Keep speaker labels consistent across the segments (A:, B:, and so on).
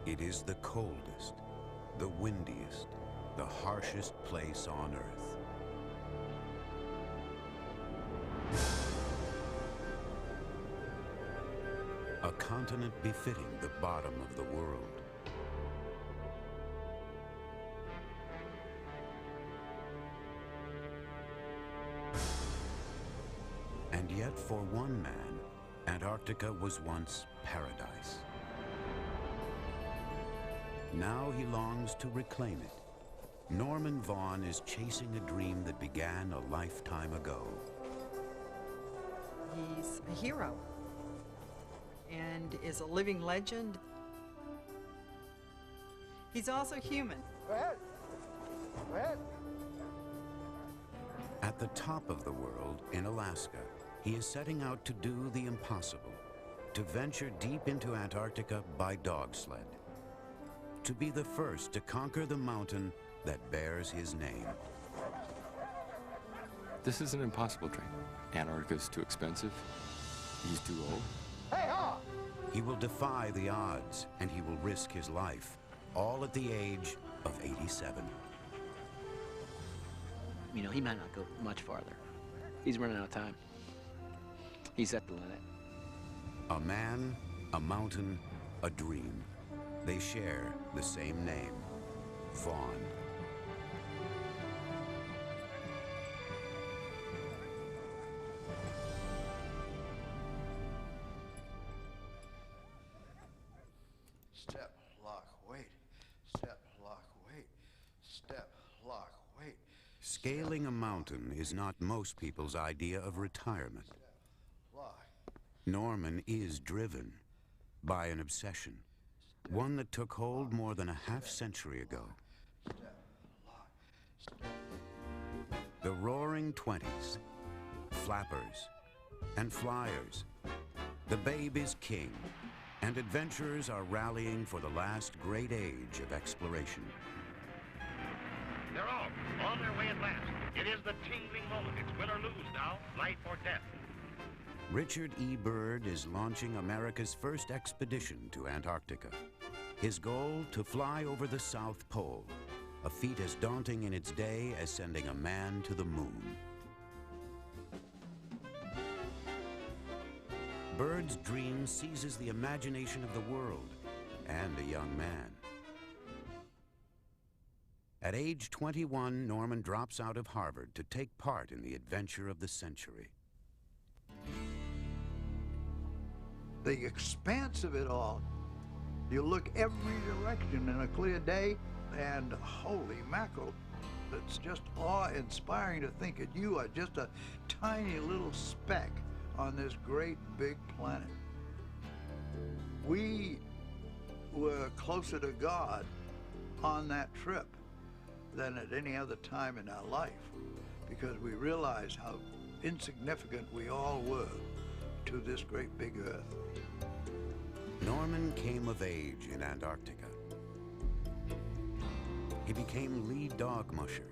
A: It is the coldest, the windiest, the harshest place on Earth. A continent befitting the bottom of the world. And yet, for one man, Antarctica was once paradise. Now he longs to reclaim it. Norman Vaughan is chasing a dream that began a lifetime ago.
B: He's a hero and is a living legend. He's also human.
C: Go ahead. Go ahead.
A: At the top of the world, in Alaska, he is setting out to do the impossible, to venture deep into Antarctica by dog sled, to be the first to conquer the mountain that bears his name.
D: This is an impossible dream. Antarctica's too expensive. He's too old.
C: Hey, ha!
A: He will defy the odds, and he will risk his life, all at the age of 87.
E: You know, he might not go much farther. He's running out of time. He's at the limit.
A: A man, a mountain, a dream. They share the same name, Vaughan.
C: Step, lock, wait. Step, lock, wait. Step, lock, wait.
A: Scaling a mountain is not most people's idea of retirement.
C: Lock.
A: Norman is driven by an obsession, one that took hold more than a half-century ago.
C: Step, lock. Step.
A: The roaring 20s, flappers and flyers. The babe is king, and adventurers are rallying for the last great age of exploration.
F: They're off, on their way at last. It is the tingling moment. It's win or lose now, life or death.
A: Richard E. Byrd is launching America's first expedition to Antarctica. His goal, to fly over the South Pole, a feat as daunting in its day as sending a man to the moon. Byrd's dream seizes the imagination of the world and a young man. At age 21, Norman drops out of Harvard to take part in the adventure of the century.
G: The expanse of it all, you look every direction in a clear day, and holy mackerel, it's just awe-inspiring to think that you are just a tiny little speck on this great big planet. We were closer to God on that trip than at any other time in our life, because we realized how insignificant we all were to this great big Earth.
A: Norman came of age in Antarctica. He became lead dog musher.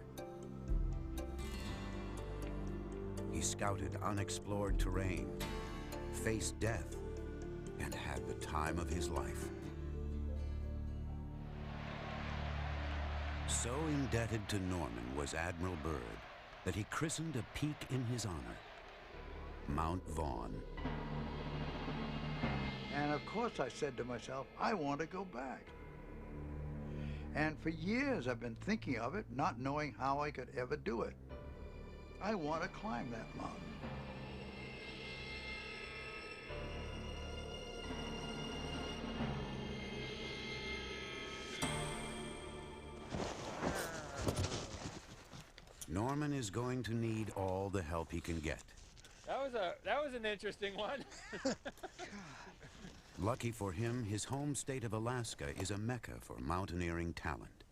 A: He scouted unexplored terrain, faced death, and had the time of his life. So indebted to Norman was Admiral Byrd that he christened a peak in his honor, Mount Vaughan.
G: And of course I said to myself, I want to go back. And for years I've been thinking of it, not knowing how I could ever do it. I want to climb that mountain.
A: Norman is going to need all the help he can get.
H: That was an interesting one.
A: Lucky for him, his home state of Alaska is a mecca for mountaineering talent.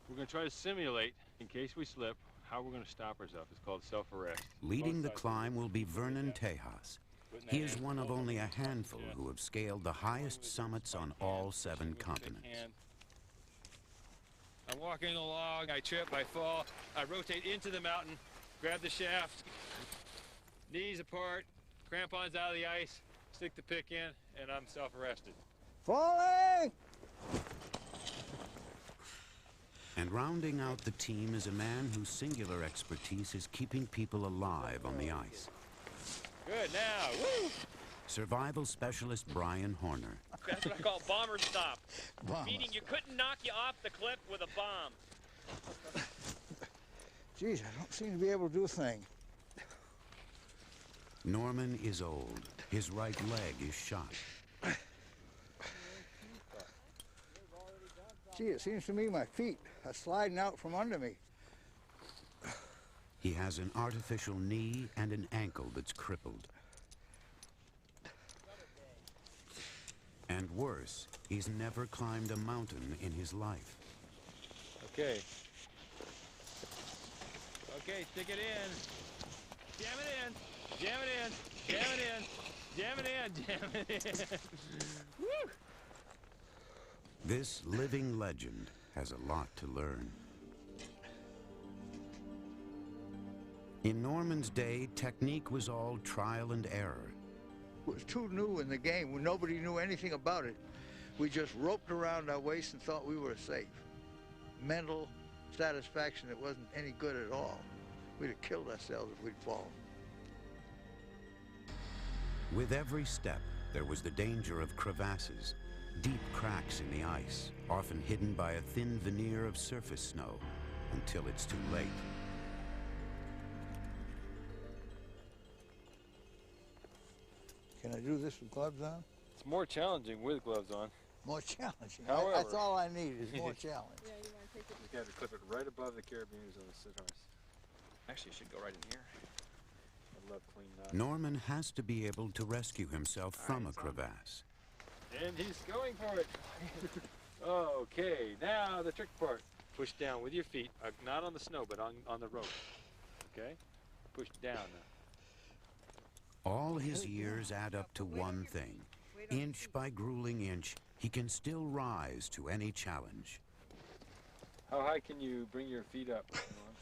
H: We're going to try to simulate, in case we slip, how we're going to stop ourselves. It's called self-arrest.
A: Leading the climb will be Vernon Tejas. He is one of only a handful who have scaled the highest summits on all 7 continents.
H: I'm walking along, I trip, I fall, I rotate into the mountain, grab the shaft, knees apart, crampons out of the ice, stick the pick in, and I'm self-arrested.
G: Falling!
A: And rounding out the team is a man whose singular expertise is keeping people alive on the ice.
H: Good, now, woo!
A: Survival specialist Bryan Horner.
H: That's what I call bomber stop.
G: Bomber.
H: Meaning you couldn't knock you off the cliff with a bomb.
G: Geez, I don't seem to be able to do a thing.
A: Norman is old. His right leg is shot.
G: Gee, it seems to me my feet are sliding out from under me.
A: He has an artificial knee and an ankle that's crippled. And worse, he's never climbed a mountain in his life.
H: Okay. Okay, stick it in. Jam it in. Jam it in. Jam it in. Jam it in. Jam it in. Woo!
A: This living legend has a lot to learn. In Norman's day, technique was all trial and error.
G: It was too new in the game when nobody knew anything about it. We just roped around our waist and thought we were safe. Mental satisfaction that wasn't any good at all. We'd have killed ourselves if we'd fallen.
A: With every step, there was the danger of crevasses, deep cracks in the ice, often hidden by a thin veneer of surface snow, until it's too late.
G: Can I do this with gloves on?
H: It's more challenging with gloves on.
G: More challenging.
H: However-
G: That's all I need is more challenge.
H: You got to clip it right above the carabiners on the sitars. Actually, it should go right in here. I love clean knots.
A: Norman has to be able to rescue himself from a crevasse.
H: And he's going for it. Okay, now the trick part. Push down with your feet, not on the snow, but on the rope. Okay? Push down now.
A: All his years add up to one thing. Inch by grueling inch, he can still rise to any challenge.
H: How high can you bring your feet up?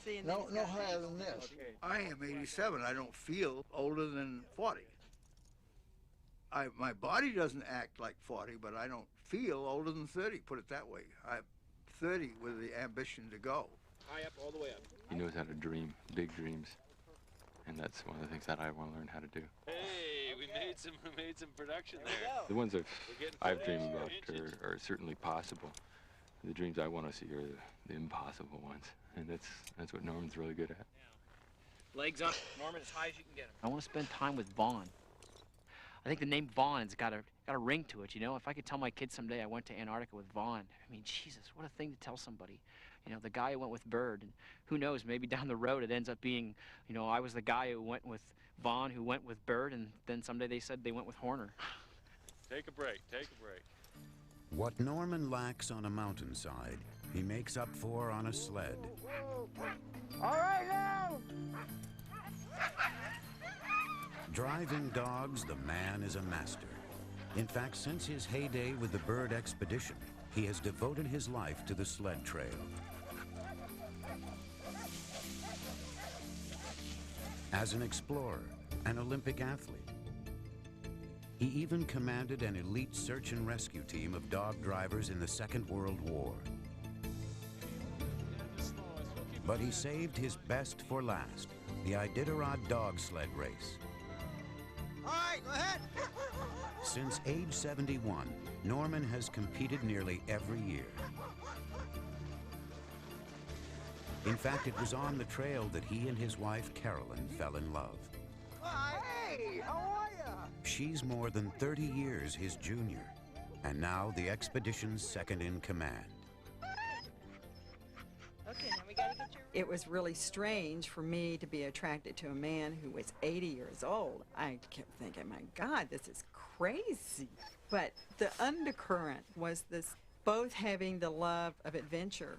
B: See, and
G: No,
B: then
G: no
B: he's got
G: higher
B: an
G: than
B: ankle.
G: this.
H: Okay.
G: I am 87. I don't feel older than 40. My body doesn't act like 40, but I don't feel older than 30, put it that way. I'm 30 with the ambition to go.
H: High up, all the way up.
D: He knows how to dream, big dreams. And that's one of the things that I want to learn how to do.
H: Hey, we made some production there.
D: The ones I've dreamed about
H: inches.
D: are certainly possible. The dreams I want to see are the impossible ones. And that's what Norman's really good at.
E: Legs up,
H: Norman, as high as you can get him.
E: I want to spend time with Vaughan. I think the name Vaughan has got a ring to it, you know? If I could tell my kids someday I went to Antarctica with Vaughan, I mean, Jesus, what a thing to tell somebody. You know, the guy who went with Byrd, and who knows, maybe down the road it ends up being, you know, I was the guy who went with Vaughan, who went with Byrd, and then someday they said they went with Horner.
H: Take a break, take a break.
A: What Norman lacks on a mountainside, he makes up for on a sled.
G: All right now!
A: Driving dogs, the man is a master. In fact, since his heyday with the Byrd expedition, he has devoted his life to the sled trail. As an explorer, an Olympic athlete, he even commanded an elite search and rescue team of dog drivers in the Second World War. But he saved his best for last, the Iditarod dog sled race.
G: All right, go ahead.
A: Since age 71, Norman has competed nearly every year. In fact, it was on the trail that he and his wife, Carolyn, fell in love.
G: Hey, how are ya?
A: She's more than 30 years his junior, and now the expedition's second in command.
I: Okay, now we gotta get your...
B: It was really strange for me to be attracted to a man who was 80 years old. I kept thinking, my God, this is crazy. But the undercurrent was this, both having the love of adventure.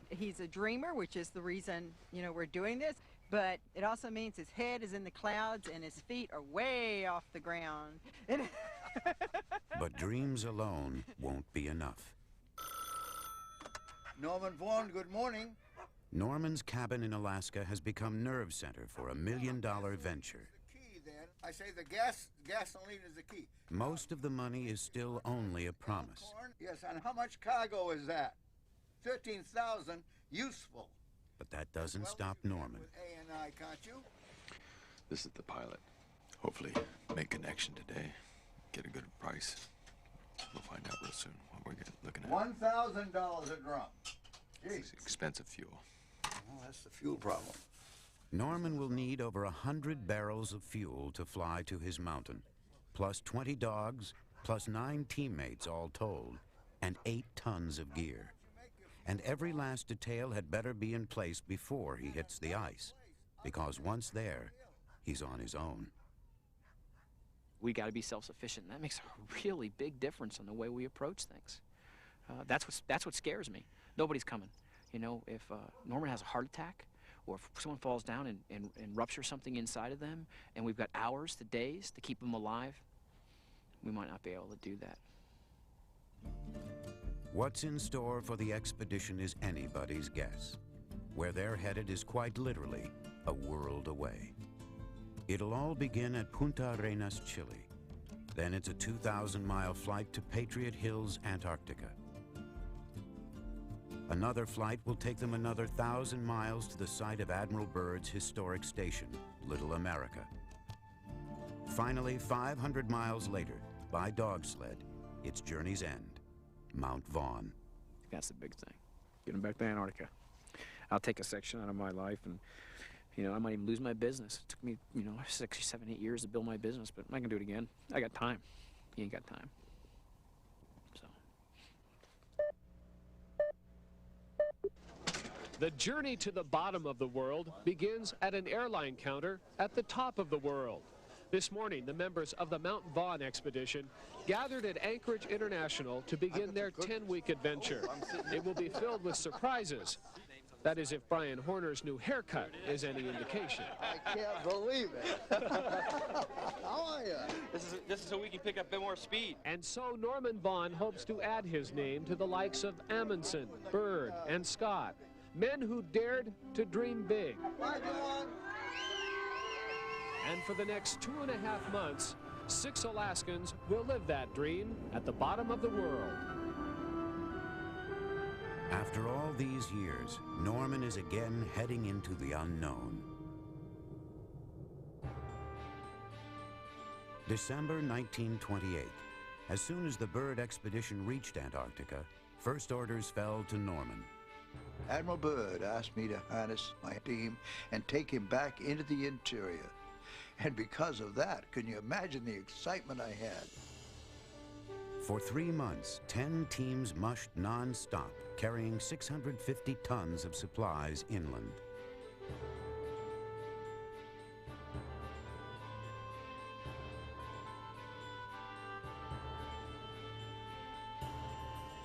B: He's a dreamer, which is the reason, you know, we're doing this, but it also means his head is in the clouds and his feet are way off the ground.
A: But dreams alone won't be enough.
G: Norman Vaughan, good morning.
A: Norman's cabin in Alaska has become nerve center for a $1 million venture.
G: The key then
C: I say the gasoline is the key.
A: Most of the money is still only a promise.
C: Corn? Yes, and how much cargo is that? 13,000 useful.
A: But that doesn't stop Norman.
C: With A&I, can't you?
D: This is the pilot. Hopefully, make connection today. Get a good price. We'll find out real soon what we're looking at.
C: $1,000 a drum.
D: It's expensive fuel.
C: Well, that's the fuel problem.
A: Norman will need over 100 barrels of fuel to fly to his mountain, plus 20 dogs, plus 9 teammates all told, and 8 tons of gear. And every last detail had better be in place before he hits the ice, because once there, he's on his own.
E: We got to be self-sufficient, and that makes a really big difference in the way we approach things. That's what scares me. Nobody's coming. You know, if Norman has a heart attack, or if someone falls down and ruptures something inside of them, and we've got hours to days to keep them alive, we might not be able to do that.
A: What's in store for the expedition is anybody's guess. Where they're headed is quite literally a world away. It'll all begin at Punta Arenas, Chile. Then it's a 2,000-mile flight to Patriot Hills, Antarctica. Another flight will take them another 1,000 miles to the site of Admiral Byrd's historic station, Little America. Finally, 500 miles later, by dog sled, its journey's end, Mount Vaughan.
J: That's the big thing. Getting back to Antarctica. I'll take a section out of my life, and you know, I might even lose my business. It took me, 6, 7, 8 years to build my business, but I can do it again. I got time. You ain't got time. So.
K: The journey to the bottom of the world begins at an airline counter at the top of the world. This morning, the members of the Mount Vaughan expedition gathered at Anchorage International to begin their 10-week adventure. It will be filled with surprises. That is, if Bryan Horner's new haircut is any indication.
C: I can't believe it. How are you?
L: This is so we can pick up a bit more speed.
K: And so Norman Vaughan hopes to add his name to the likes of Amundsen, Byrd, and Scott, men who dared to dream big. And for the next 2.5 months, 6 Alaskans will live that dream at the bottom of the world.
A: After all these years, Norman is again heading into the unknown. December 1928. As soon as the Byrd expedition reached Antarctica, first orders fell to Norman.
G: Admiral Byrd asked me to harness my team and take him back into the interior. And because of that, can you imagine the excitement I had?
A: For 3 months, 10 teams mushed non-stop, carrying 650 tons of supplies inland.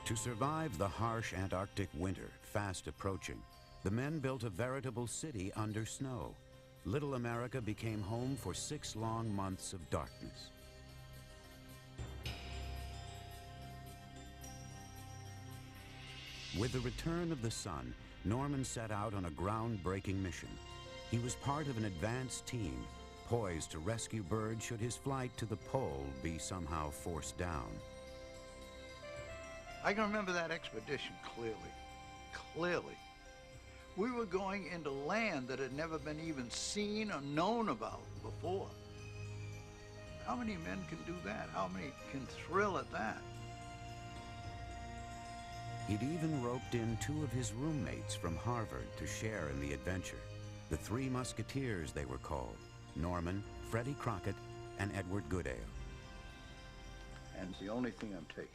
A: To survive the harsh Antarctic winter, fast approaching, the men built a veritable city under snow. Little America became home for 6 long months of darkness. With the return of the sun, Norman set out on a groundbreaking mission. He was part of an advanced team, poised to rescue Byrd should his flight to the pole be somehow forced down.
G: I can remember that expedition clearly. We were going into land that had never been even seen or known about before. How many men can do that? How many can thrill at that?
A: He'd even roped in 2 of his roommates from Harvard to share in the adventure. The Three Musketeers, they were called: Norman, Freddie Crockett, and Edward Goodale.
G: And it's the only thing I'm taking.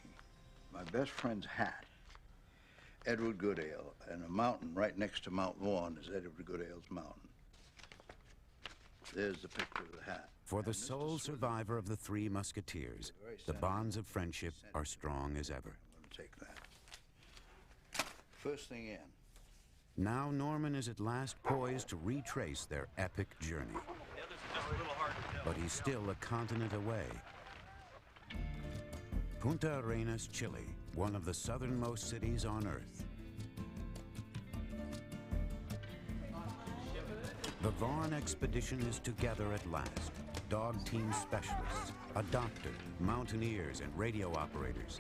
G: My best friend's hat, Edward Goodale, and a mountain right next to Mount Vaughan is Edward Goodale's mountain. There's the picture of the hat.
A: For the sole survivor of the Three Musketeers, the bonds of friendship are strong as ever.
G: I'm going to take that. First thing in.
A: Now Norman is at last poised to retrace their epic journey. But he's still a continent away. Punta Arenas, Chile, one of the southernmost cities on Earth. The Vaughan expedition is together at last. Dog team specialists, a doctor, mountaineers, and radio operators.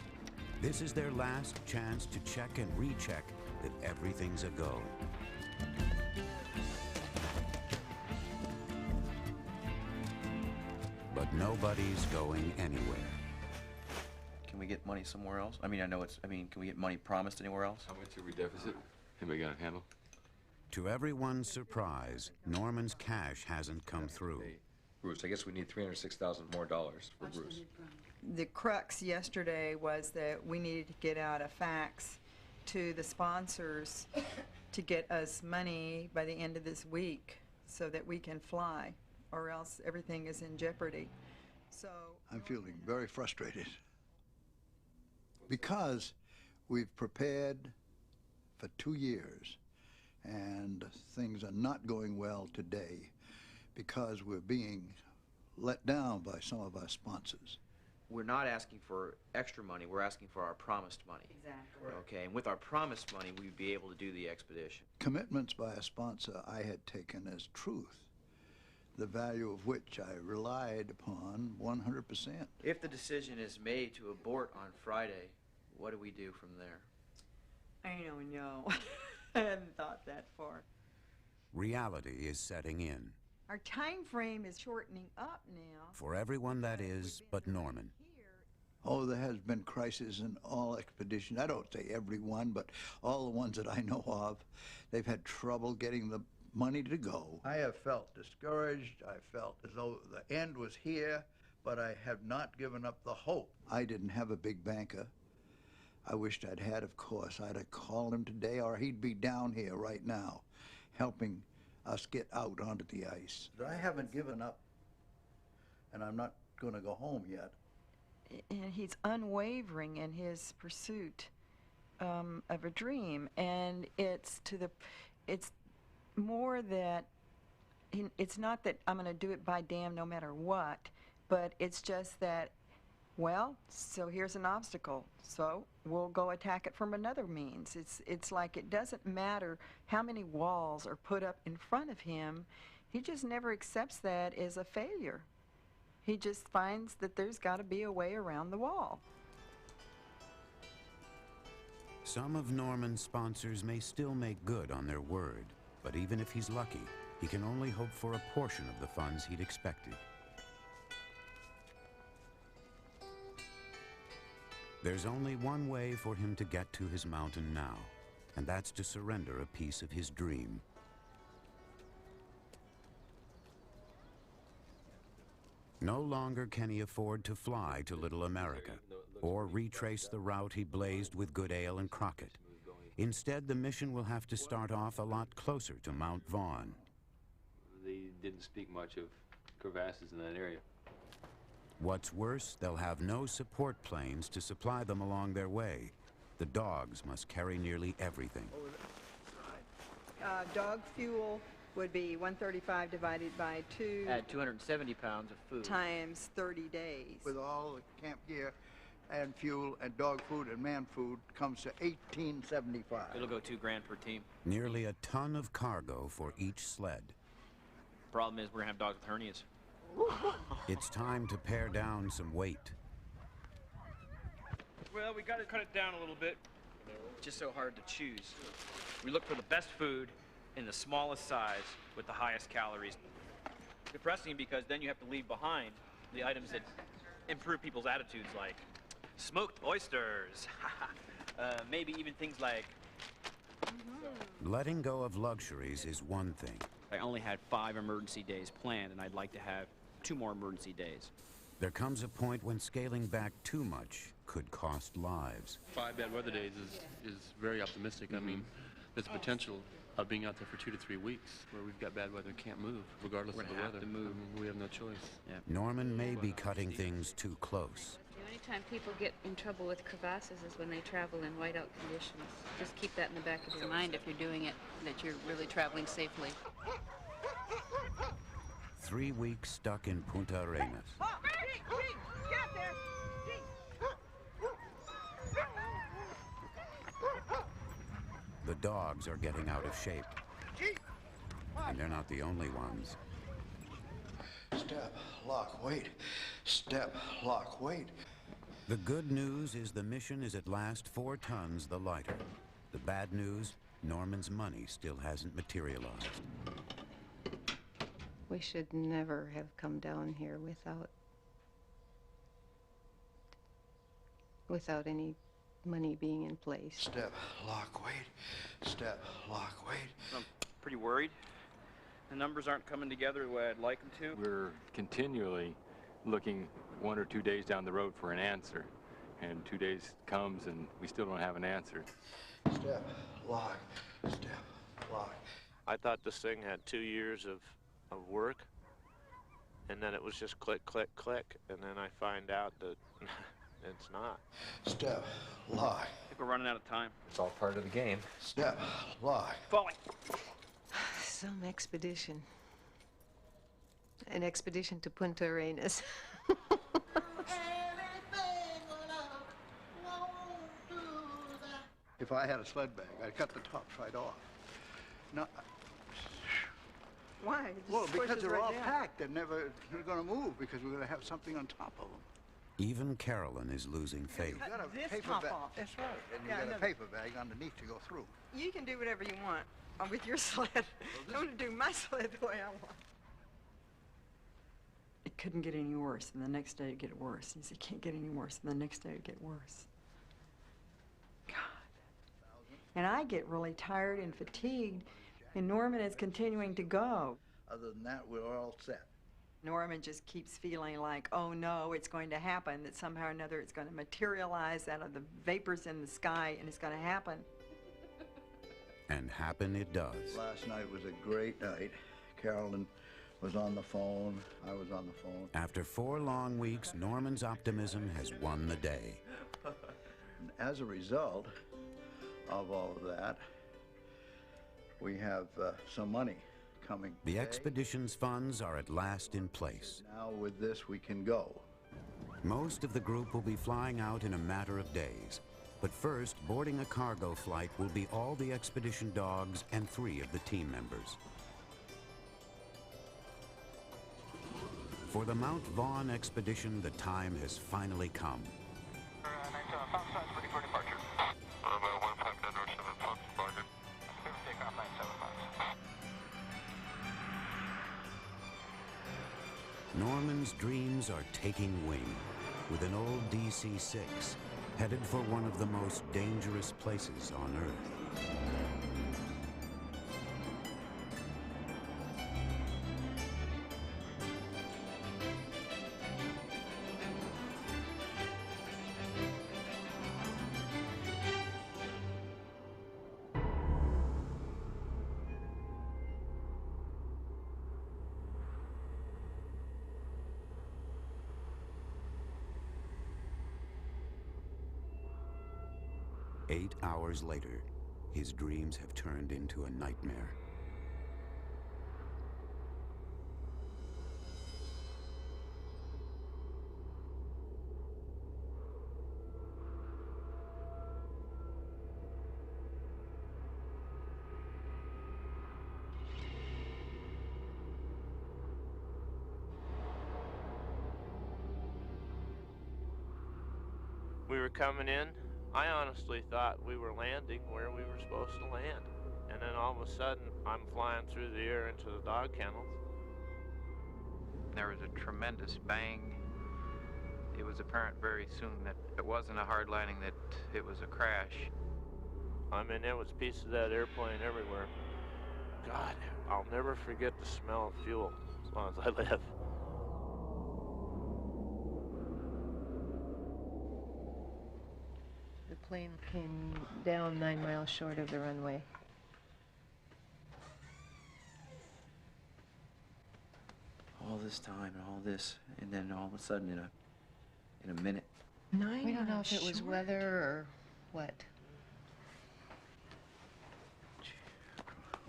A: This is their last chance to check and recheck that everything's a go. But nobody's going anywhere.
L: Can we get money somewhere else? I mean, can we get money promised anywhere else?
D: How much are we deficit? Anybody got a handle?
A: To everyone's surprise, Norman's cash hasn't come through.
D: Hey, Bruce, I guess we need $306,000 more for Bruce.
B: The crux yesterday was that we needed to get out a fax to the sponsors to get us money by the end of this week so that we can fly, or else everything is in jeopardy. So
G: I'm feeling very frustrated because we've prepared for 2 years and things are not going well today because we're being let down by some of our sponsors.
L: We're not asking for extra money. We're asking for our promised money.
B: Exactly.
L: Okay, and with our promised money, we'd be able to do the expedition.
G: Commitments by a sponsor I had taken as truth, the value of which I relied upon 100%.
L: If the decision is made to abort on Friday, what do we do from there?
B: I don't know. I hadn't thought that far.
A: Reality is setting in.
B: Our time frame is shortening up now.
A: For everyone, that is, but Norman.
G: Oh, there has been crisis in all expeditions. I don't say every one, but all the ones that I know of. They've had trouble getting the money to go. I have felt discouraged. I felt as though the end was here, but I have not given up the hope. I didn't have a big banker. I wished I'd had, of course. I'd have called him today, or he'd be down here right now, helping us get out onto the ice. I haven't given up, and I'm not going to go home yet.
B: And he's unwavering in his pursuit of a dream, and it's more that it's not that I'm going to do it by damn no matter what, but it's just that, well, so here's an obstacle, so we'll go attack it from another means. It's like it doesn't matter how many walls are put up in front of him. He just never accepts that as a failure. He just finds that there's got to be a way around the wall.
A: Some of Norman's sponsors may still make good on their word, but even if he's lucky, he can only hope for a portion of the funds he'd expected. There's only one way for him to get to his mountain now, and that's to surrender a piece of his dream. No longer can he afford to fly to Little America or retrace the route he blazed with Goodale and Crockett. Instead, the mission will have to start off a lot closer to Mount Vaughan.
M: They didn't speak much of crevasses in that area.
A: What's worse, they'll have no support planes to supply them along their way. The dogs must carry nearly everything.
B: Dog fuel would be 135 divided by 2.
E: Add 270 pounds of food.
B: Times 30 days.
G: With all the camp gear and fuel and dog food and man food comes to $1,875.
E: It'll go $2 grand per team.
A: Nearly a ton of cargo for each sled.
E: Problem is, we're gonna have dogs with hernias.
A: It's time to pare down some weight.
L: Well, we got to cut it down a little bit. It's just so hard to choose. We look for the best food in the smallest size with the highest calories. Depressing because then you have to leave behind the items that improve people's attitudes, like smoked oysters, maybe even things like...
A: Letting go of luxuries is one thing.
J: I only had 5 emergency days planned, and I'd like to have 2 more emergency days.
A: There comes a point when scaling back too much could cost lives.
M: 5 bad weather days is very optimistic. I mean, there's potential of being out there for 2 to 3 weeks where we've got bad weather and can't move, regardless of the weather.
J: To move.
M: I mean, we have no choice.
J: Yeah.
A: Norman may be cutting things too close.
I: The only time people get in trouble with crevasses is when they travel in whiteout conditions. Just keep that in the back of your mind if you're doing it, that you're really traveling safely.
A: 3 weeks stuck in Punta Arenas.
B: Get there!
A: The dogs are getting out of shape. And they're not the only ones.
G: Step, lock, wait. Step, lock, wait.
A: The good news is the mission is at last 4 tons the lighter. The bad news, Norman's money still hasn't materialized.
N: We should never have come down here without any money being in place.
G: Step, lock, wait. Step, lock, wait.
L: I'm pretty worried. The numbers aren't coming together the way I'd like them to.
O: We're continually looking 1 or 2 days down the road for an answer. And 2 days comes and we still don't have an answer.
G: Step, lock, step, lock.
P: I thought this thing had 2 years of work, and then it was just click, click, click, and then I find out that it's not.
G: Step, lock.
L: I think we're running out of time.
O: It's all part of the game.
G: Step, lock.
L: Falling.
N: Some expedition. An expedition to Punta Arenas.
C: If I had a sled bag, I'd cut the tops right off. No.
B: Why? It just
C: Well, because
B: squishes
C: they're
B: right
C: all
B: down.
C: packed. They're going to move because we're going to have something on top of them.
A: Even Carolyn is losing faith.
C: You've got a
B: This
C: paper
B: top
C: bag.
B: off.
C: That's right. And
B: Yeah, I
C: you've got
B: know
C: a paper bag underneath to go through.
B: You can do whatever you want with your sled. I'm going to do my sled the way I want. It couldn't get any worse, and the next day it'd get worse. He said, it can't get any worse, and the next day it'd get worse. God. And I get really tired and fatigued, and Norman is continuing to go.
C: Other than that, we're all set.
B: Norman just keeps feeling like, oh no, it's going to happen, that somehow or another it's going to materialize out of the vapors in the sky, and it's going to happen.
A: And happen it does.
C: Last night was a great night. Carolyn was on the phone. I was on the phone.
A: After 4 long weeks, Norman's optimism has won the day.
C: And as a result of all of that, we have some money coming.
A: The
C: today.
A: expedition's funds are at last in place.
C: Now with this, we can go.
A: Most of the group will be flying out in a matter of days. But first, boarding a cargo flight will be all the expedition dogs and 3 of the team members. For the Mount Vaughan expedition, the time has finally come.
F: ready for departure. 15 or 7 Fox departed. Clear for takeoff 97 Fox.
A: Norman's dreams are taking wing with an old DC-6 headed for one of the most dangerous places on Earth. 8 hours later, his dreams have turned into a nightmare.
P: We were coming in. I honestly thought we were landing where we were supposed to land. And then all of a sudden, I'm flying through the air into the dog kennels.
Q: There was a tremendous bang. It was apparent very soon that it wasn't a hard landing, that it was a crash.
P: I mean, there was pieces of that airplane everywhere. God, I'll never forget the smell of fuel as long as I live.
N: The plane came down 9 miles short of the runway.
E: All this time and all this, and then all of a sudden in a minute.
N: We don't know if it was weather or what.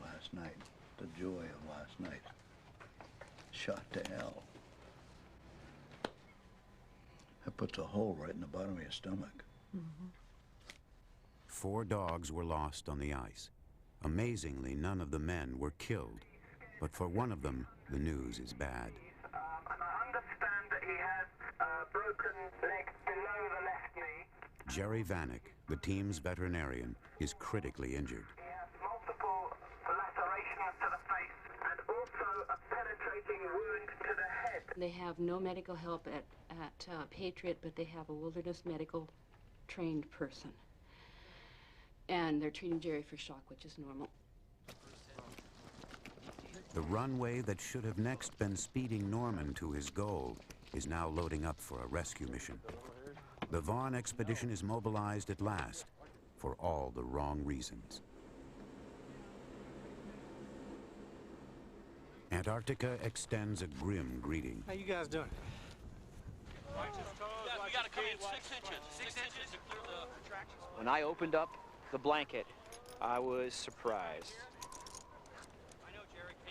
C: Last night, the joy of last night. Shot to hell. That puts a hole right in the bottom of your stomach.
B: Mm-hmm.
A: 4 dogs were lost on the ice. Amazingly, none of the men were killed. But for one of them, the news is bad.
F: And I understand that he has a broken leg below the left knee.
A: Jerry Vanek, the team's veterinarian, is critically injured.
F: He has multiple lacerations to the face and also a penetrating wound to the head.
I: They have no medical help at Patriot, but they have a wilderness medical trained person. And they're treating Jerry for shock, which is normal.
A: The runway that should have next been speeding Norman to his goal is now loading up for a rescue mission. The Vaughan expedition is mobilized at last for all the wrong reasons. Antarctica extends a grim greeting.
H: How you guys doing?
L: We gotta come in 6 inches. 6 inches to clear the retractions. When I opened up the blanket, I was surprised.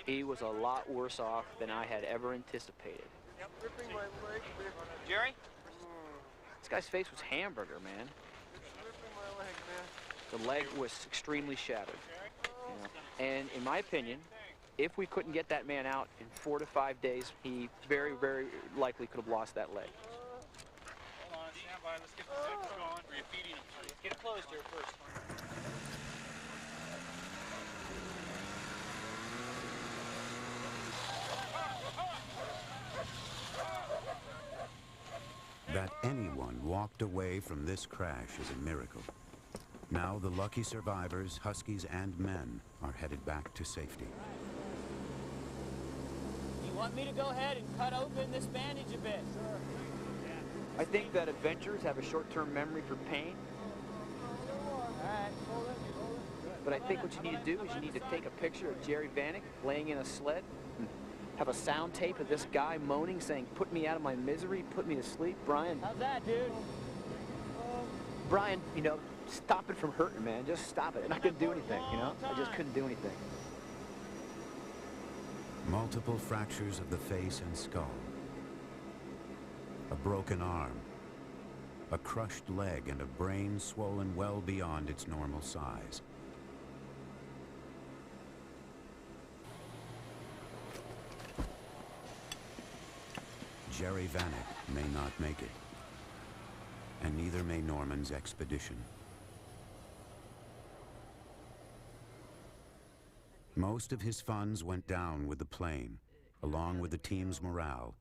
L: He was a lot worse off than I had ever anticipated.
F: Ripping my leg, man.
L: Jerry? This guy's face was hamburger, man.
F: Ripping my leg, man.
L: The leg was extremely shattered. You know? And in my opinion, if we couldn't get that man out in 4 to 5 days, he very, very likely could have lost that leg.
F: Hold on, stand by. Let's get the second going. Are you feeding him?
L: Let's get it closed here first.
A: That anyone walked away from this crash is a miracle. Now the lucky survivors, Huskies and men, are headed back to safety.
E: You want me to go ahead and cut open this bandage a bit? Sure.
L: I think that adventurers have a short-term memory for pain. But I think what you need to do is you need to take a picture of Jerry Vanek laying in a sled, and have a sound tape of this guy moaning, saying, "Put me out of my misery, put me to sleep." Brian.
E: How's that, dude?
L: Brian, you know, stop it from hurting, man. Just stop it. And I couldn't do anything, you know? I just couldn't do anything.
A: Multiple fractures of the face and skull. A broken arm. A crushed leg and a brain swollen well beyond its normal size. Jerry Vanek may not make it, and neither may Norman's expedition. Most of his funds went down with the plane, along with the team's morale.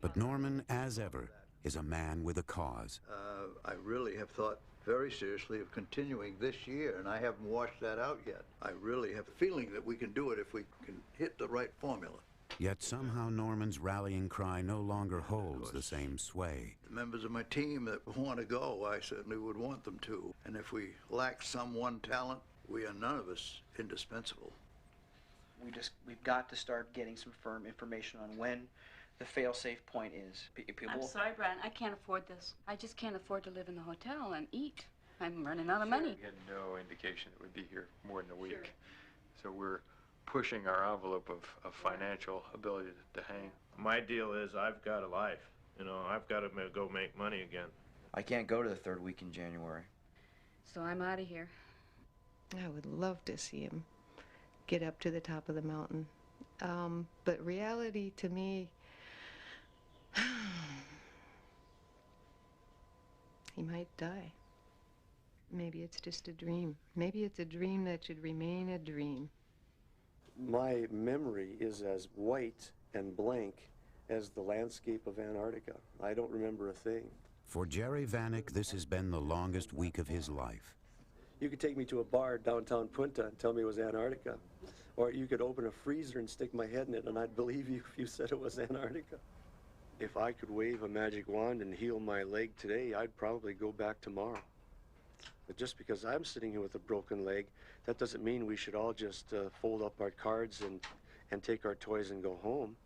A: But Norman, as ever, is a man with a cause.
C: I really have thought very seriously of continuing this year, and I haven't washed that out yet. I really have a feeling that we can do it if we can hit the right formula.
A: Yet somehow Norman's rallying cry no longer holds the same sway.
C: The members of my team that want to go, I certainly would want them to. And if we lack some one talent, we are none of us indispensable.
L: We've got to start getting some firm information on when the fail-safe point is.
I: I'm sorry, Brian. I can't afford this. I just can't afford to live in the hotel and eat. I'm running out of money.
O: We had no indication it would be here more than a week. So we're pushing our envelope of financial ability to hang.
P: My deal is I've got a life. You know, I've got to go make money again.
L: I can't go to the 3rd week in January.
I: So I'm out of here.
N: I would love to see him get up to the top of the mountain. But reality to me, he might die. Maybe it's just a dream. Maybe it's a dream that should remain a dream.
R: My memory is as white and blank as the landscape of Antarctica. I don't remember a thing.
A: For Jerry Vanek, this has been the longest week of his life.
R: You could take me to a bar downtown Punta and tell me it was Antarctica. Or you could open a freezer and stick my head in it and I'd believe you if you said it was Antarctica. If I could wave a magic wand and heal my leg today, I'd probably go back tomorrow. But just because I'm sitting here with a broken leg, that doesn't mean we should all just fold up our cards and take our toys and go home.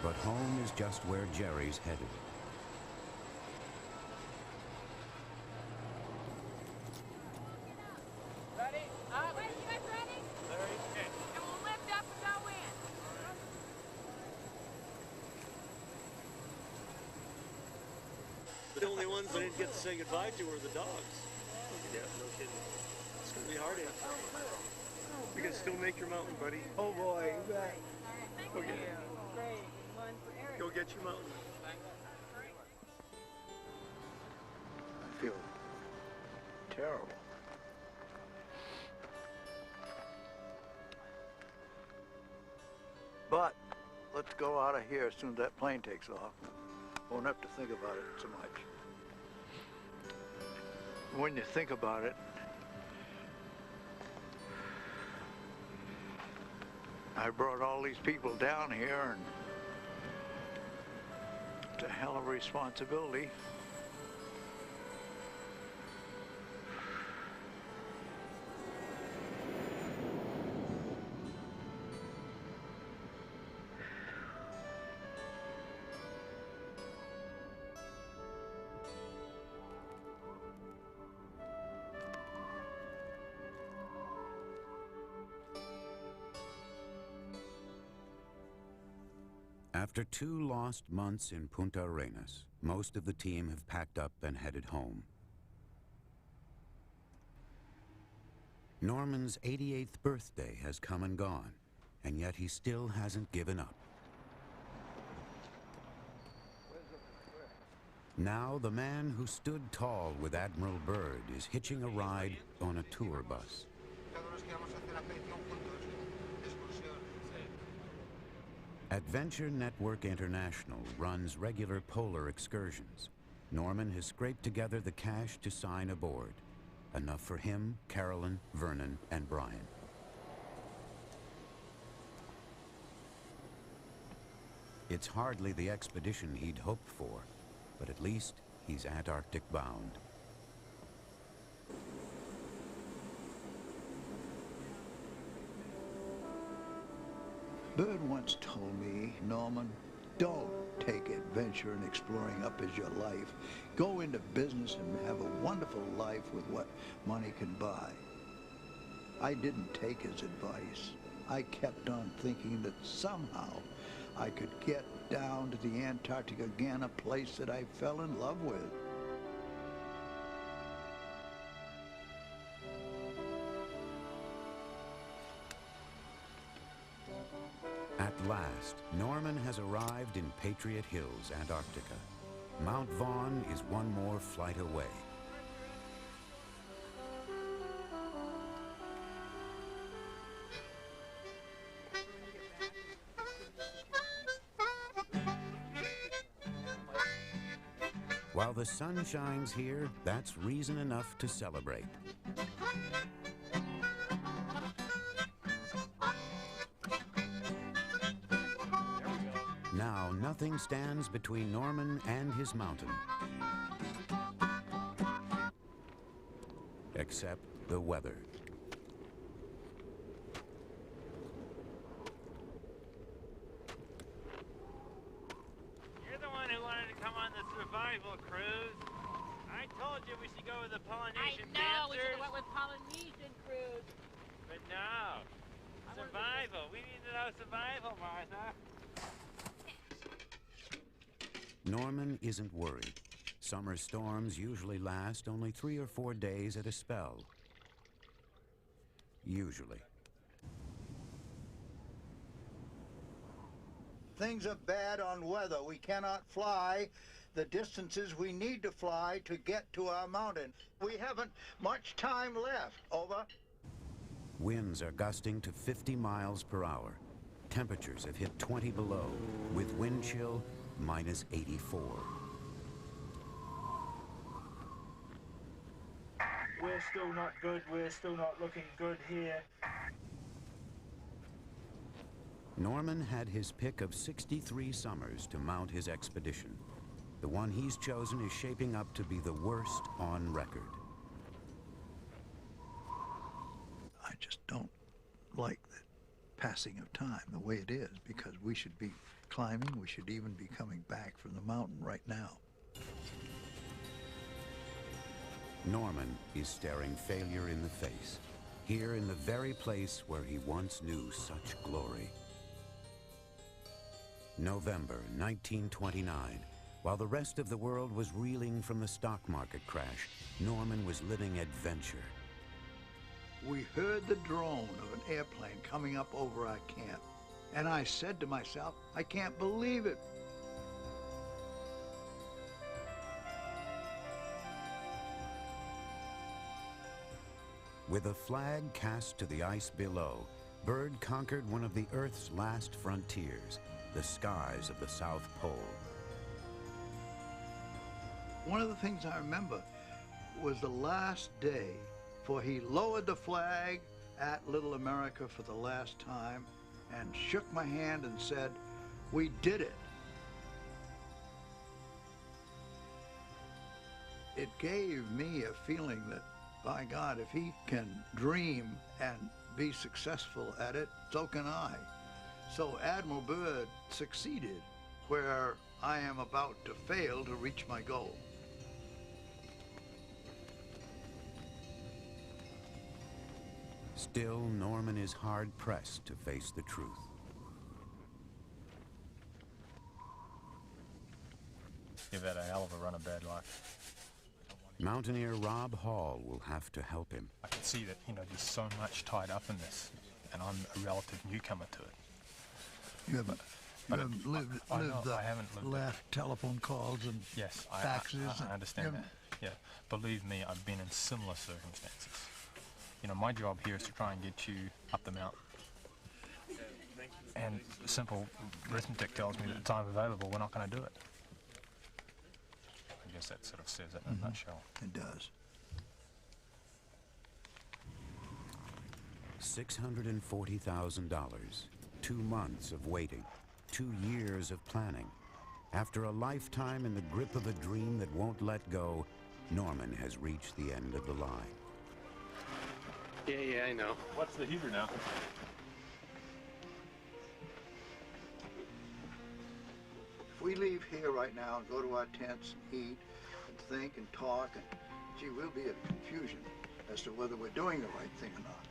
A: But home is just where Jerry's headed.
F: Ready? Up. Wait, you guys ready? Larry, okay. And we'll lift up and go in.
R: The only ones I didn't get to say goodbye to were the dogs. Yeah, no kidding. It's going to be hard. You can still make your mountain, buddy.
G: Oh boy, you bet.
R: Go get it.
B: Great. One for Eric.
R: Go get your mountain.
G: I feel terrible. But let's go out of here as soon as that plane takes off. Won't have to think about it so much. When you think about it, I brought all these people down here, and it's a hell of a responsibility.
A: After 2 lost months in Punta Arenas, most of the team have packed up and headed home. Norman's 88th birthday has come and gone, and yet he still hasn't given up. Now, the man who stood tall with Admiral Byrd is hitching a ride on a tour bus. Adventure Network International runs regular polar excursions. Norman has scraped together the cash to sign aboard. Enough for him, Carolyn, Vernon, and Bryan. It's hardly the expedition he'd hoped for, but at least he's Antarctic bound.
G: Byrd once told me, Norman, don't take adventure and exploring up as your life. Go into business and have a wonderful life with what money can buy. I didn't take his advice. I kept on thinking that somehow I could get down to the Antarctic again, a place that I fell in love with.
A: At last, Norman has arrived in Patriot Hills, Antarctica. Mount Vaughan is one more flight away. While the sun shines here, that's reason enough to celebrate. Now, nothing stands between Norman and his mountain, except the weather.
P: You're the one who wanted to come on the survival cruise. I told you we should go with the Polynesian
I: I know, we should
P: dancers.
I: have went with Polynesian cruise.
P: But no, survival. We need to know survival, Martha.
A: Norman isn't worried. Summer storms usually last only 3 or 4 days at a spell. Usually.
G: Things are bad on weather. We cannot fly the distances we need to fly to get to our mountain. We haven't much time left. Over.
A: Winds are gusting to 50 miles per hour. Temperatures have hit 20 below, with wind chill minus 84.
S: We're still not good. We're still not looking good here.
A: Norman had his pick of 63 summers to mount his expedition. The one he's chosen is shaping up to be the worst on record.
G: I just don't like the passing of time the way it is, because we should be climbing, we should even be coming back from the mountain right now.
A: Norman is staring failure in the face, here in the very place where he once knew such glory. November 1929. While the rest of the world was reeling from the stock market crash, Norman was living adventure.
G: we heard the drone of an airplane coming up over our camp. And I said to myself, I can't believe it.
A: With a flag cast to the ice below, Byrd conquered one of the Earth's last frontiers, the skies of the South Pole.
G: One of the things I remember was the last day, for he lowered the flag at Little America for the last time and shook my hand and said, "We did it." It gave me a feeling that, by God, if he can dream and be successful at it, so can I. So Admiral Byrd succeeded where I am about to fail to reach my goal.
A: Still, Norman is hard-pressed to face the truth.
T: You've had a hell of a run of bad luck.
A: Mountaineer Rob Hall will have to help him.
T: I can see that, there's so much tied up in this, and I'm a relative newcomer to it.
G: You haven't lived the last telephone calls and
T: yes,
G: faxes.
T: I understand that. Yeah, believe me, I've been in similar circumstances. My job here is to try and get you up the mountain. And simple arithmetic tells me that the time available, we're not going to do it. I guess that sort of says it in a nutshell.
G: It does.
A: $640,000, 2 months of waiting, 2 years of planning. After a lifetime in the grip of a dream that won't let go, Norman has reached the end of the line.
M: Yeah, I know.
T: What's the heater now?
G: If we leave here right now and go to our tents and eat and think and talk, and gee, we'll be at confusion as to whether we're doing the right thing or not.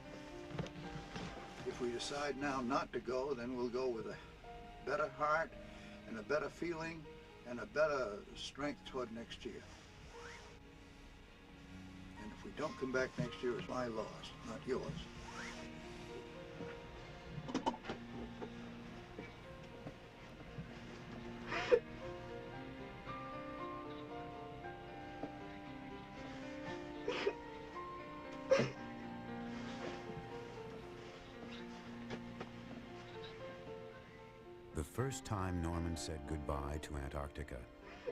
G: If we decide now not to go, then we'll go with a better heart and a better feeling and a better strength toward next year. And if we don't come back next year, it's my loss, not yours.
A: The first time Norman said goodbye to Antarctica,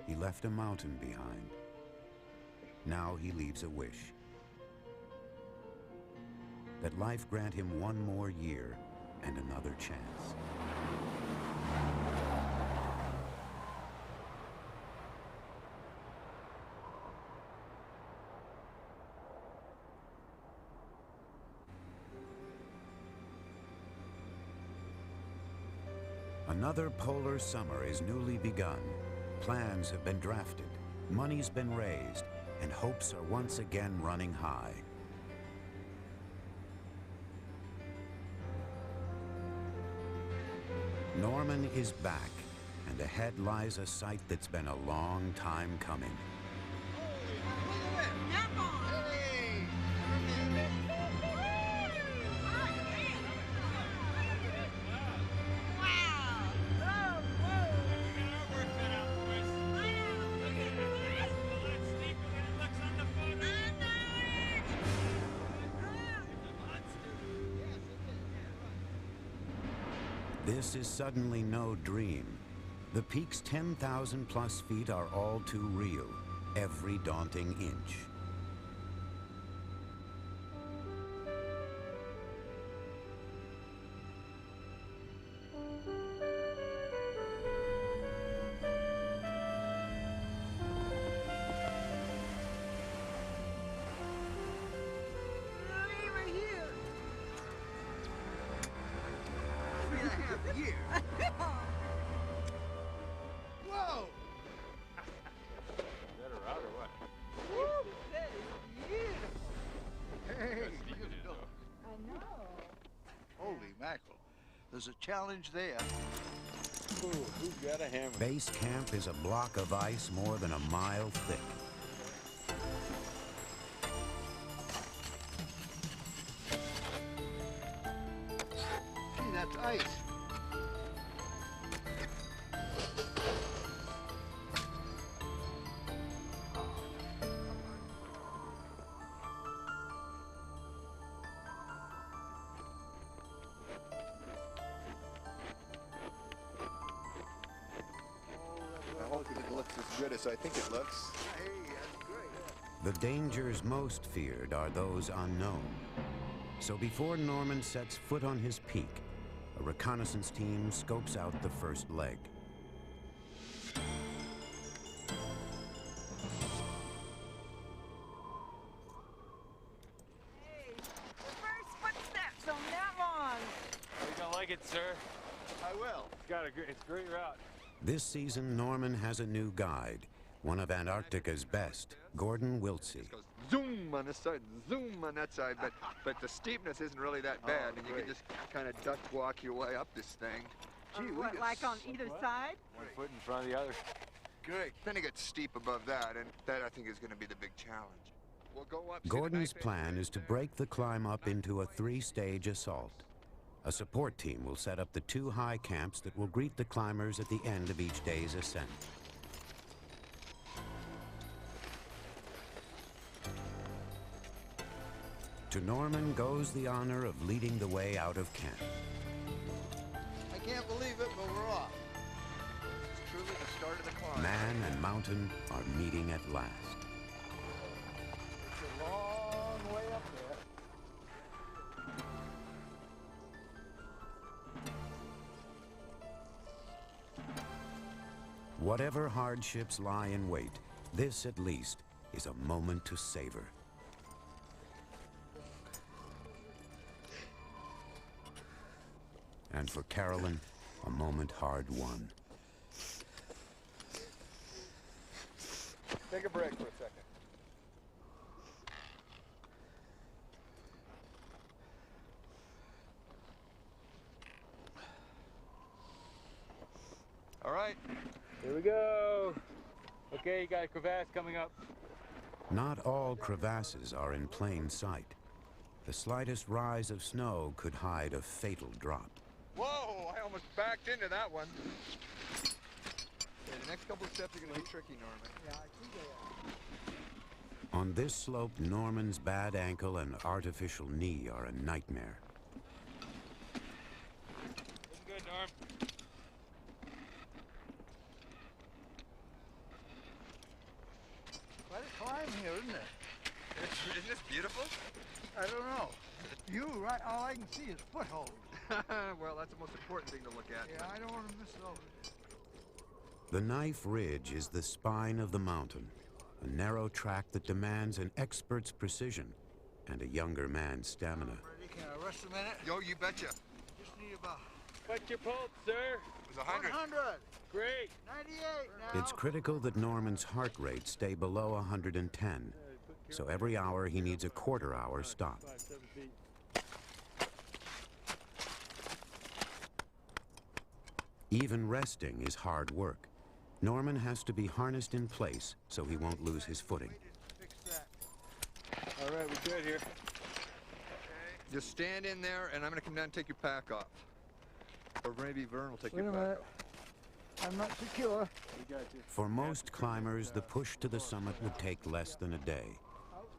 A: he left a mountain behind. Now he leaves a wish. That life grant him 1 more year and another chance. Another polar summer is newly begun. Plans have been drafted, money's been raised, and hopes are once again running high. Norman is back, and ahead lies a sight that's been a long time coming. This is suddenly no dream. The peak's 10,000 plus feet are all too real, every daunting inch.
G: Whoa!
T: Is that a route or what?
B: Woo, that is beautiful.
G: Hey,
B: I know.
G: holy mackerel. There's a challenge there.
D: Ooh, who's got a hammer?
A: Base camp is a block of ice more than a mile thick.
D: as I think it looks.
A: The dangers most feared are those unknown. So before Norman sets foot on his peak, a reconnaissance team scopes out the first leg.
B: Footsteps on Mount Vaughan.
H: You're gonna like it, sir.
D: I will.
H: It's a great route.
A: This season, Norman has a new guide, one of Antarctica's best, Gordon Wiltsey.
D: Zoom on this side, zoom on that side, but the steepness isn't really that bad, and you can just kind of duck walk your way up this thing. Gee,
B: What, like on either side?
H: One foot in front of the other.
D: Great. Then it gets steep above that, and that I think is going to be the big challenge. We'll go up.
A: Gordon's plan is to break the climb up into a three-stage assault. A support team will set up the two high camps that will greet the climbers at the end of each day's ascent. To Norman goes the honor of leading the way out of camp.
C: I can't believe it, but we're off.
D: It's truly the start of the climb.
A: Man and mountain are meeting at last.
C: It's a long way up there.
A: Whatever hardships lie in wait, this at least is a moment to savor. And for Carolyn, a moment hard won.
D: Take a break for a second. All right.
H: Here we go. Okay, you got a crevasse coming up.
A: Not all crevasses are in plain sight. The slightest rise of snow could hide a fatal drop.
D: Whoa, I almost backed into that one. Okay, the next couple of steps are going to be tricky, Norman.
C: Yeah, I think they are.
A: On this slope, Norman's bad ankle and artificial knee are a nightmare.
H: Looking good, Norm.
C: Quite a climb here, isn't it?
D: Isn't this beautiful?
C: I don't know. Right, all I can see is foothold.
D: Well, that's the most important thing to look at.
C: Yeah, I don't want to miss it over.
A: The Knife Ridge is the spine of the mountain, a narrow track that demands an expert's precision and a younger man's stamina.
C: Ready? Can I rest a minute?
D: Yo, you betcha.
C: Just need about...
H: What's your pulse, sir?
D: It was 100.
C: 100.
H: Great.
C: 98 now.
A: It's critical that Norman's heart rate stay below 110, so every hour he needs a quarter-hour stop.
H: 5, 7 feet.
A: Even resting is hard work. Norman has to be harnessed in place so he won't lose his footing.
H: All right, we're good here.
D: Just stand in there, and I'm going to come down and take your pack off. Or maybe Vern will take your
C: Wait a
D: pack
C: minute.
D: off.
C: I'm not secure.
H: We got you.
A: For most climbers, the push to the summit would take less than a day.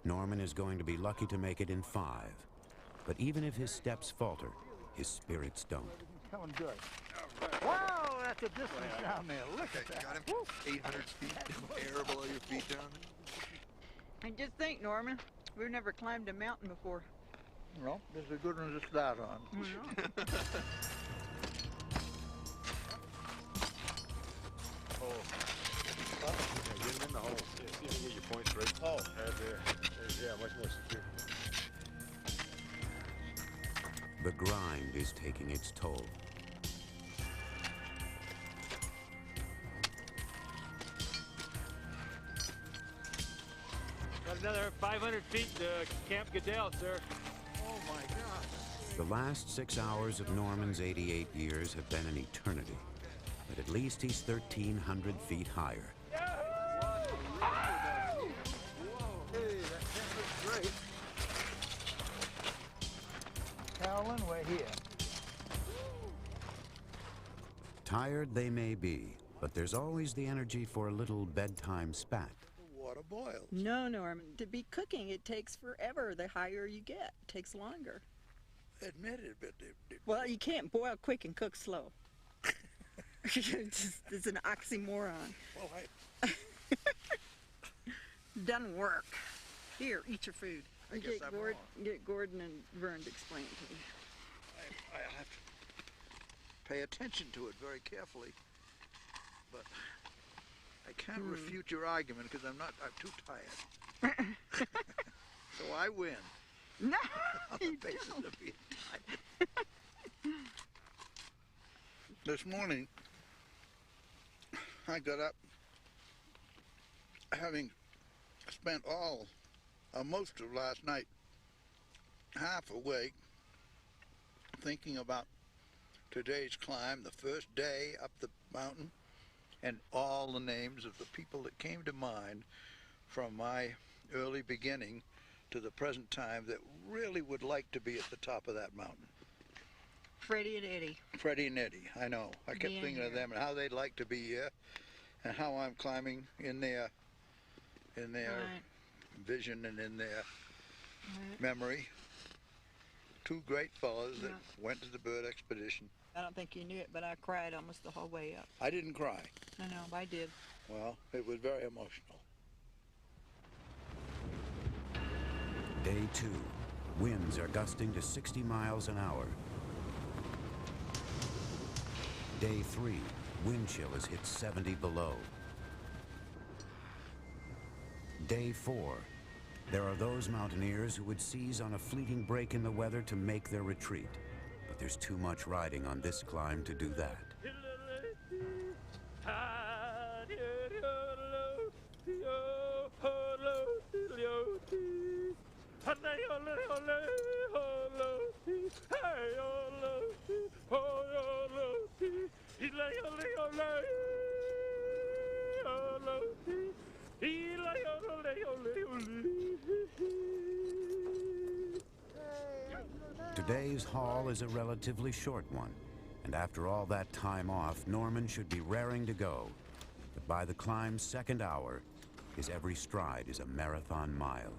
A: Norman is going to be lucky to make it in 5. But even if his steps falter, his spirits don't.
C: Coming good. Wow, that's a distance down there. Look at that.
D: Got him. 800 feet in the air below your feet down.
B: And just think, Norman, we've never climbed a mountain before.
C: Well, this is a good one to start on.
D: Get him in the hole.
T: See if you get your points right.
D: Oh,
T: Right there. Yeah, much more secure.
A: The grind is taking its toll.
H: Got another 500 feet to Camp Goodell, sir.
C: Oh, my God.
A: The last 6 hours of Norman's 88 years have been an eternity. But at least he's 1,300 feet higher.
C: Hey, that looks great. Carolyn, we're here.
A: Tired they may be, but there's always the energy for a little bedtime spat.
C: The water boils.
B: No, Norman. To be cooking, it takes forever. The higher you get, it takes longer.
C: Admit it, but...
B: Well, you can't boil quick and cook slow. It's an oxymoron.
C: Well,
B: Doesn't work. Here, eat your food.
C: I guess I'm wrong.
B: Get Gordon and Vern to explain it to you.
C: I have to pay attention to it very carefully, but I can't refute your argument because I'm too tired. So I win.
B: No,
C: on the basis of being tired. This morning, I got up having spent most of last night half awake thinking about today's climb, the first day up the mountain, and all the names of the people that came to mind from my early beginning to the present time that really would like to be at the top of that mountain.
B: Freddie and Eddie.
C: Freddie and Eddie, I know. I kept thinking of them and how they'd like to be here, and how I'm climbing in their vision and in their memory. Two great fellows that went to the Byrd expedition.
B: I don't think you knew it, but I cried almost the whole way up.
C: I didn't cry.
B: I know, but I did.
C: Well, it was very emotional.
A: Day 2. Winds are gusting to 60 miles an hour. Day 3. Wind chill has hit 70 below. Day 4. There are those mountaineers who would seize on a fleeting break in the weather to make their retreat. But there's too much riding on this climb to do that. Today's haul is a relatively short one, and after all that time off, Norman should be raring to go. But by the climb's second hour, his every stride is a marathon mile.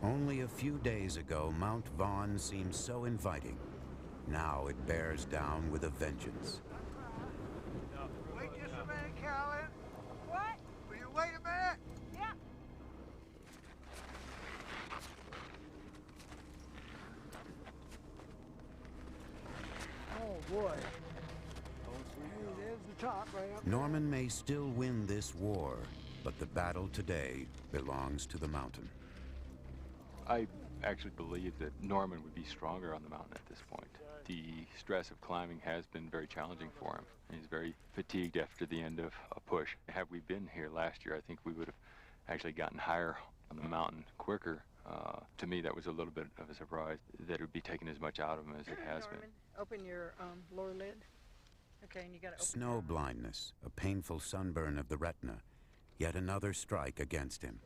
A: Only a few days ago, Mount Vaughan seemed so inviting. Now it bears down with a vengeance.
G: Wait just a minute, Carolyn.
B: What?
G: Will you wait a minute?
B: Yeah.
G: Oh, boy. There's the top right up there.
A: Norman may still win this war, but the battle today belongs to the mountain.
O: I actually believe that Norman would be stronger on the mountain at this point. The stress of climbing has been very challenging for him. He's very fatigued after the end of a push. Had we been here last year, I think we would have actually gotten higher on the mountain quicker. To me, that was a little bit of a surprise that it would be taking as much out of him as it has
B: Norman,
O: been.
B: open your lower lid. Okay, and you got to open
A: Snow blindness, a painful sunburn of the retina, yet another strike against him.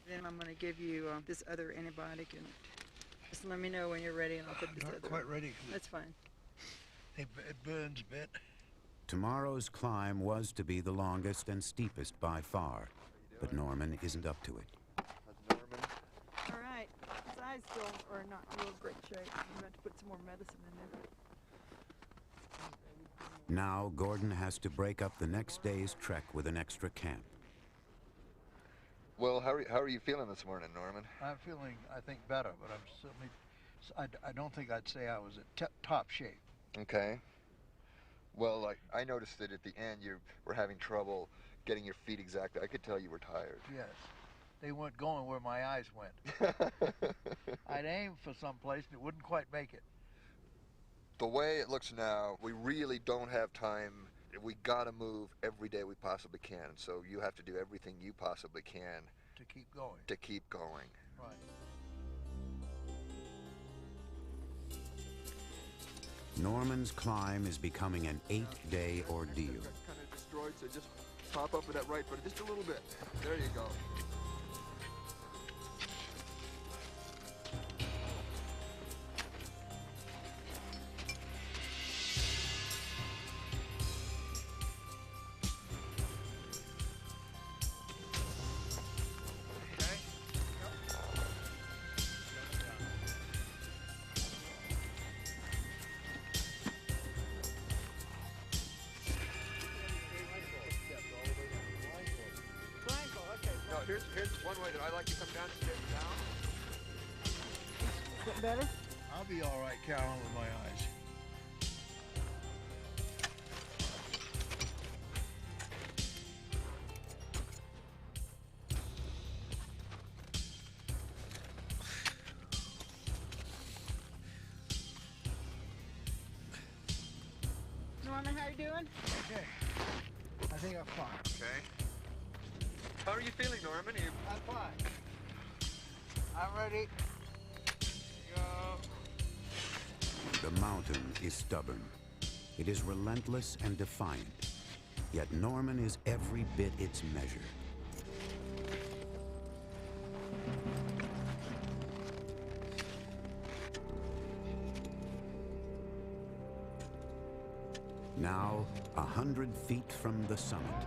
B: Then I'm going to give you this other antibiotic, and just let me know when you're ready, and I'll put this
G: Not
B: other.
G: quite ready.
B: That's fine.
G: It burns a bit.
A: Tomorrow's climb was to be the longest and steepest by far, but Norman isn't up to it.
B: All right. His eyes still are not in real great shape. I'm going to have to put some more medicine in there.
A: Now Gordon has to break up the next day's trek with an extra camp.
D: Well, how are you feeling this morning, Norman?
G: I'm feeling, I think, better, but I'm certainly, I don't think I'd say I was at top shape.
D: Okay. Well, I noticed that at the end you were having trouble getting your feet exactly. I could tell you were tired.
G: Yes. They weren't going where my eyes went. I'd aim for some place and it wouldn't quite make it.
D: The way it looks now, we really don't have time. We gotta move every day we possibly can. So you have to do everything you possibly can
G: to keep going.
D: To keep going.
G: Right.
A: Norman's climb is becoming an 8-day ordeal.
D: Kind of destroyed, so just pop up with that right foot just a little bit. There you go. Here's one way that I like to come down. Sit down.
E: Getting better?
C: I'll be all right, Carolyn, with my eyes.
E: Norman, how you doing?
G: Okay. I think I'm fine.
D: Okay. How are you feeling, Norman?
G: I'm fine. I'm ready. Go.
A: The mountain is stubborn. It is relentless and defiant. Yet Norman is every bit its measure. Now, 100 feet from the summit,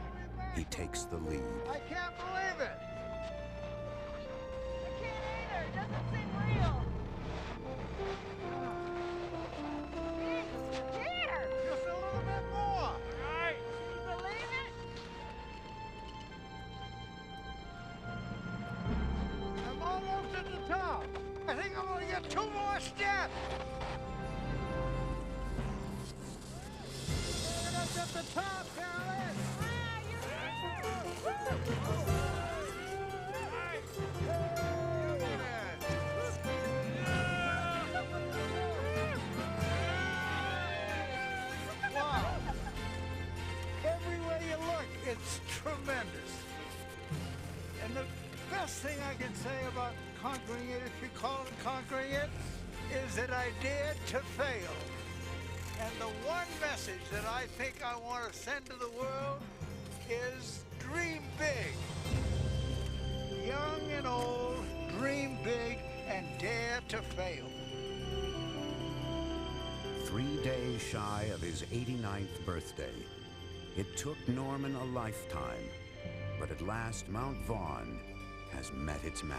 A: he takes the lead.
G: I can't believe it!
U: I can't either. It doesn't seem real. Here!
G: Just a little bit more!
U: Right. Can you believe it?
G: I'm almost at the top. I think I'm gonna get 2 more steps. Up at the top, Carolyn! Wow! Everywhere you look, it's tremendous. And the best thing I can say about conquering it, if you call it conquering it, is that I dared to fail. And the one message that I think I want to send to the world is dream big. Young and old, dream big and dare to fail.
A: 3 days shy of his 89th birthday, it took Norman a lifetime, but at last Mount Vaughan has met its match.